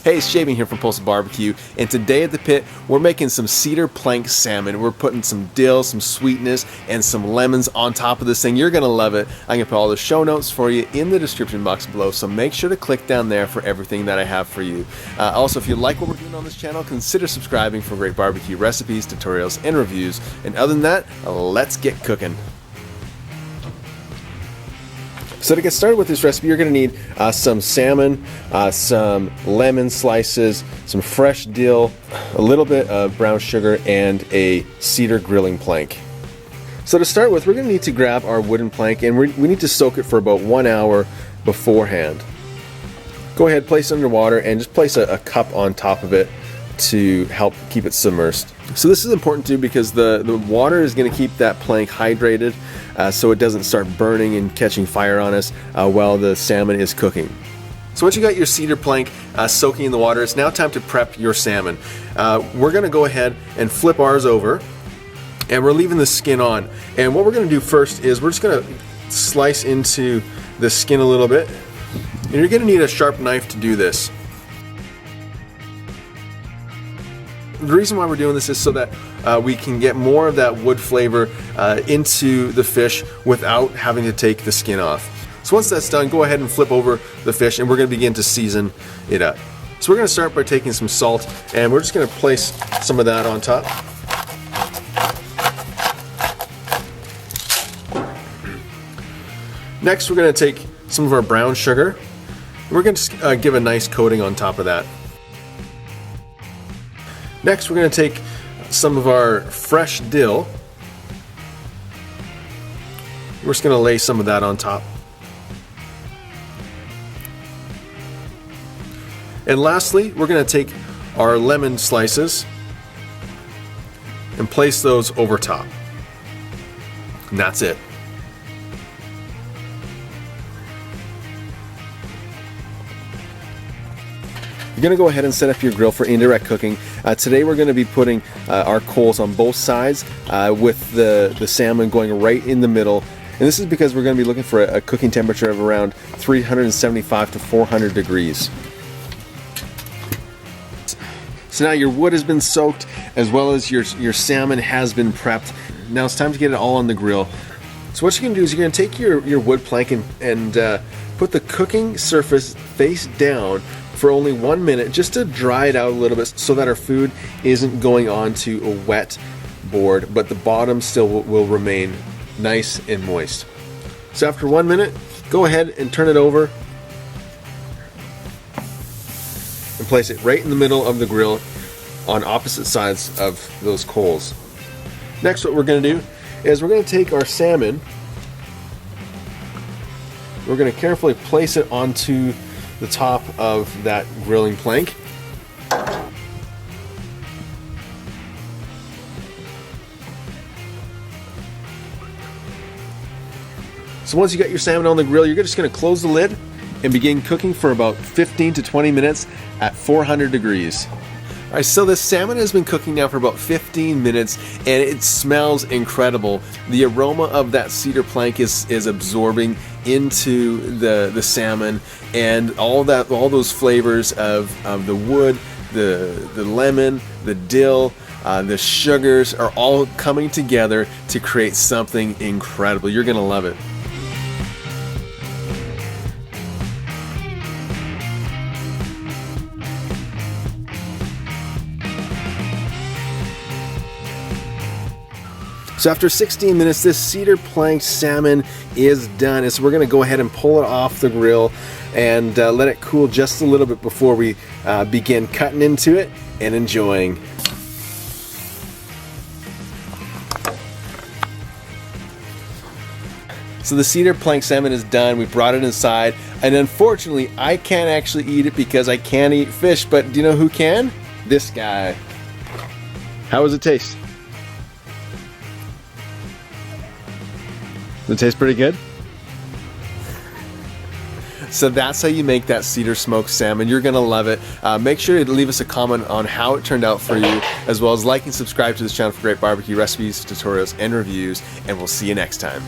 Hey, it's Shaving here from Postal Barbecue, and today at the pit, we're making some Cedar Planked salmon. We're putting some dill, some sweetness, and some lemons on top of this thing. You're gonna love it. I'm gonna put all the show notes for you in the description box below, so make sure to click down there for everything that I have for you. Also, if you like what we're doing on this channel, consider subscribing for great barbecue recipes, tutorials, and reviews. And other than that, let's get cooking. So to get started with this recipe, you're going to need some salmon, some lemon slices, some fresh dill, a little bit of brown sugar, and a cedar grilling plank. So to start with, we're going to need to grab our wooden plank, and we need to soak it for about 1 hour beforehand. Go ahead, place it under water, and just place a cup on top of it to help keep it submersed. So this is important too because the water is going to keep that plank hydrated so it doesn't start burning and catching fire on us while the salmon is cooking. So once you got your cedar plank soaking in the water, it's now time to prep your salmon. We're going to go ahead and flip ours over, and we're leaving the skin on. And what we're going to do first is we're just going to slice into the skin a little bit, and you're going to need a sharp knife to do this. The reason why we're doing this is so that we can get more of that wood flavor into the fish without having to take the skin off. So once that's done, go ahead and flip over the fish, and we're going to begin to season it up. So we're going to start by taking some salt, and we're just going to place some of that on top. Next, we're going to take some of our brown sugar, and we're going to give a nice coating on top of that. Next, we're going to take some of our fresh dill. We're just going to lay some of that on top. And lastly, we're going to take our lemon slices and place those over top. And that's it. You're going to go ahead and set up your grill for indirect cooking. Today we're going to be putting our coals on both sides with the salmon going right in the middle. And this is because we're going to be looking for a cooking temperature of around 375 to 400 degrees. So now your wood has been soaked as well as your salmon has been prepped. Now it's time to get it all on the grill. So what you're going to do is you're going to take your wood plank and put the cooking surface face down for only 1 minute, just to dry it out a little bit so that our food isn't going onto a wet board, but the bottom still will remain nice and moist. So after 1 minute, go ahead and turn it over and place it right in the middle of the grill on opposite sides of those coals. Next, what we're going to do is we're going to take our salmon, we're going to carefully place it onto the top of that grilling plank. So once you got your salmon on the grill, you're just going to close the lid and begin cooking for about 15 to 20 minutes at 400 degrees. Alright, so the salmon has been cooking now for about 15 minutes, and it smells incredible. The aroma of that cedar plank is absorbing into the salmon, and all those flavors of the wood, the lemon, the dill, the sugars are all coming together to create something incredible. You're gonna love it. So after 16 minutes, this cedar planked salmon is done. And so we're going to go ahead and pull it off the grill and let it cool just a little bit before we begin cutting into it and enjoying. So the cedar planked salmon is done. We brought it inside, and unfortunately I can't actually eat it because I can't eat fish, but do you know who can? This guy. How does it taste? Does it taste pretty good? So that's how you make that cedar smoked salmon. You're gonna love it. Make sure to leave us a comment on how it turned out for you, as well as like and subscribe to this channel for great barbecue recipes, tutorials, and reviews, and we'll see you next time.